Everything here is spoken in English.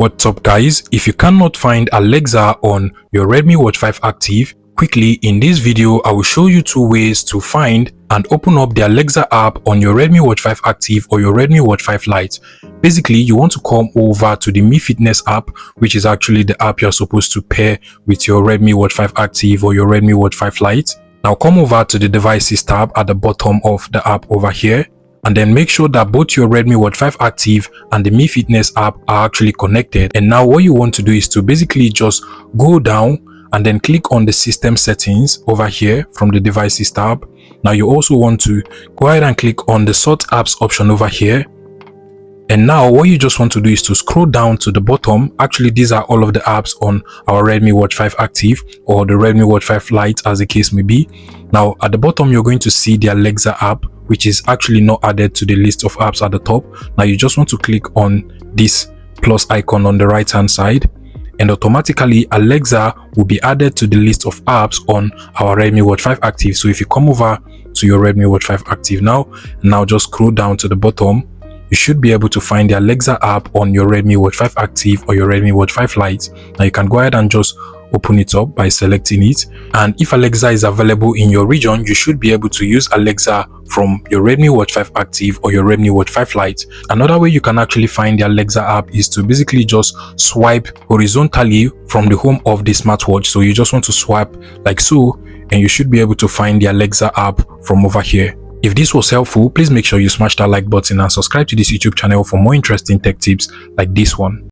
What's up guys, if you cannot find Alexa on your Redmi Watch 5 Active, quickly in this video I will show you two ways to find and open up the Alexa app on your Redmi Watch 5 Active or your Redmi Watch 5 Lite. Basically, you want to come over to the Mi Fitness app, which is actually the app you're supposed to pair with your Redmi Watch 5 Active or your Redmi Watch 5 Lite. Now come over to the Devices tab at the bottom of the app over here, and then make sure that both your Redmi Watch 5 Active and the Mi Fitness app are actually connected. And now what you want to do is to basically just go down and then click on the system settings over here from the Devices tab. Now you also want to go ahead and click on the sort apps option over here. And now what you just want to do is to scroll down to the bottom. Actually, these are all of the apps on our Redmi Watch 5 Active or the Redmi Watch 5 Lite, as the case may be. Now at the bottom, you're going to see the Alexa app, which is actually not added to the list of apps at the top. Now you just want to click on this plus icon on the right hand side, and automatically Alexa will be added to the list of apps on our Redmi Watch 5 Active. So if you come over to your Redmi Watch 5 Active now just scroll down to the bottom, you should be able to find the Alexa app on your Redmi Watch 5 Active or your Redmi Watch 5 Lite. Now you can go ahead and just open it up by selecting it, and if Alexa is available in your region, you should be able to use Alexa from your Redmi Watch 5 Active or your Redmi Watch 5 Lite. Another way you can actually find the Alexa app is to basically just swipe horizontally from the home of the smartwatch. So you just want to swipe like so, and you should be able to find the Alexa app from over here. If this was helpful, please make sure you smash that like button and subscribe to this YouTube channel for more interesting tech tips like this one.